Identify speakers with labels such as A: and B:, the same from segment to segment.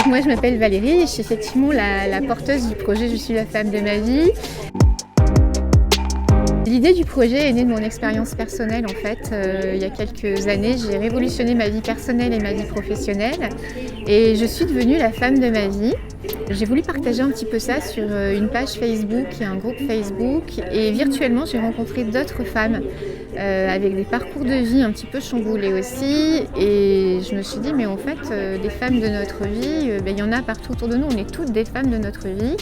A: moi je m'appelle Valérie et je suis effectivement la porteuse du projet Je suis la femme de ma vie. L'idée du projet est née de mon expérience personnelle en fait. Il y a quelques années, j'ai révolutionné ma vie personnelle et ma vie professionnelle et je suis devenue la femme de ma vie. J'ai voulu partager un petit peu ça sur une page Facebook et un groupe Facebook et virtuellement j'ai rencontré d'autres femmes avec des parcours de vie un petit peu chamboulés aussi et je me suis dit mais en fait des femmes de notre vie, il y en a partout autour de nous, on est toutes des femmes de notre vie.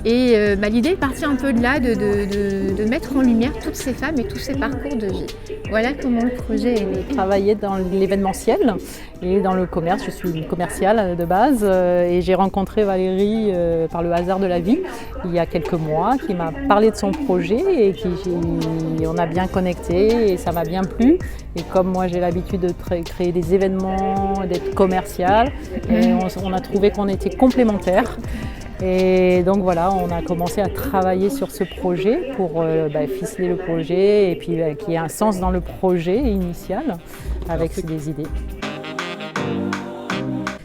A: Et l'idée est partie un peu de là, de mettre en lumière toutes ces femmes et tous ces parcours de vie. Voilà comment le projet est né.
B: J'ai travaillé dans l'événementiel et dans le commerce. Je suis une commerciale de base et j'ai rencontré Valérie par le hasard de la vie il y a quelques mois, qui m'a parlé de son projet et on a bien connecté et ça m'a bien plu. Et comme moi j'ai l'habitude de créer des événements, d'être commerciale, on a trouvé qu'on était complémentaires. Et donc voilà, on a commencé à travailler sur ce projet pour ficeler le projet et puis qu'il y ait un sens dans le projet initial avec des idées.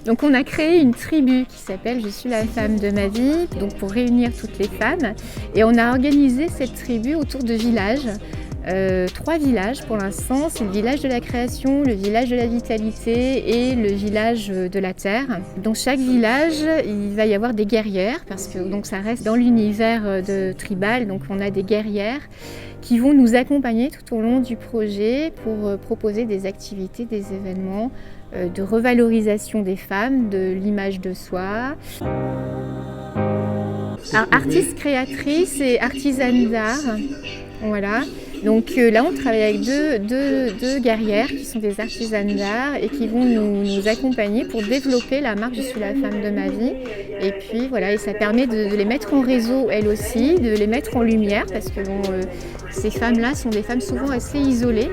A: Donc on a créé une tribu qui s'appelle Je suis la femme de ma vie, donc pour réunir toutes les femmes. Et on a organisé cette tribu autour de villages. 3 villages pour l'instant, c'est le village de la création, le village de la vitalité et le village de la terre. Dans chaque village, il va y avoir des guerrières parce que donc ça reste dans l'univers de tribal, donc on a des guerrières qui vont nous accompagner tout au long du projet pour proposer des activités, des événements de revalorisation des femmes, de l'image de soi. Alors, artistes créatrices et artisanes d'art, voilà. Donc là, on travaille avec deux guerrières qui sont des artisanes d'art et qui vont nous accompagner pour développer la marque Je suis la femme de ma vie. Et puis voilà, et ça permet de les mettre en réseau elles aussi, de les mettre en lumière parce que ces femmes-là sont des femmes souvent assez isolées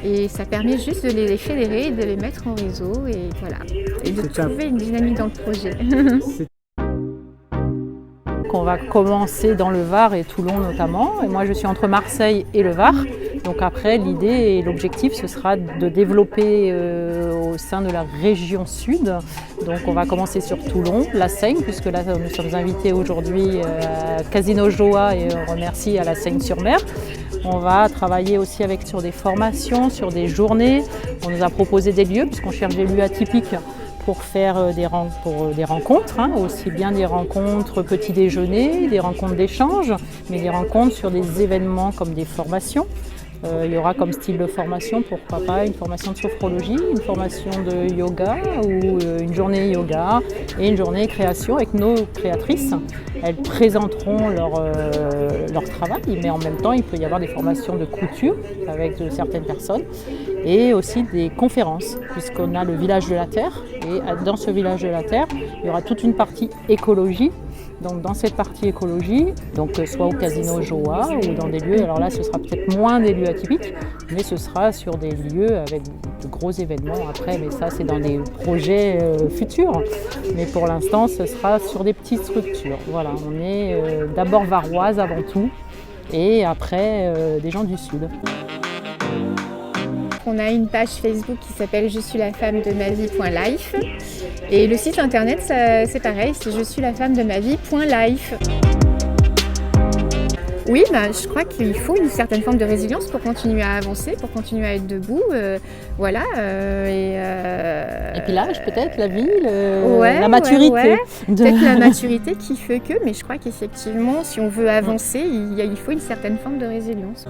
A: et ça permet juste de les fédérer, de les mettre en réseau et voilà, et de trouver une dynamique dans le projet.
B: On va commencer dans le Var et Toulon notamment. Et moi, je suis entre Marseille et le Var. Donc après, l'idée et l'objectif, ce sera de développer au sein de la région sud. Donc on va commencer sur Toulon, la Seigne, puisque là, nous sommes invités aujourd'hui à Casino Joa et on remercie à la Seigne-sur-Mer. On va travailler aussi sur des formations, sur des journées. On nous a proposé des lieux, puisqu'on cherche des lieux atypiques pour faire des rencontres, aussi bien des rencontres petit déjeuner, des rencontres d'échange, mais des rencontres sur des événements comme des formations. Il y aura comme style de formation, pourquoi pas, une formation de sophrologie, une formation de yoga ou une journée yoga et une journée création avec nos créatrices. Elles présenteront leur travail, mais en même temps, il peut y avoir des formations de couture avec certaines personnes et aussi des conférences, puisqu'on a le village de la Terre. Et dans ce village de la Terre, il y aura toute une partie écologie. Donc dans cette partie écologie, donc soit au Casino Joa ou dans des lieux, alors là ce sera peut-être moins des lieux atypiques, mais ce sera sur des lieux avec de gros événements après, mais ça c'est dans des projets futurs. Mais pour l'instant ce sera sur des petites structures. Voilà, on est d'abord varoise avant tout et après des gens du Sud.
A: On a une page Facebook qui s'appelle Je suis la femme de ma vie.life et le site internet c'est pareil, c'est je suis la femme de ma vie.life. Oui, je crois qu'il faut une certaine forme de résilience pour continuer à avancer, pour continuer à être debout, voilà.
B: Et puis l'âge peut-être, la vie, la maturité.
A: Ouais. Peut-être la maturité qui fait que, mais je crois qu'effectivement, si on veut avancer, il faut une certaine forme de résilience.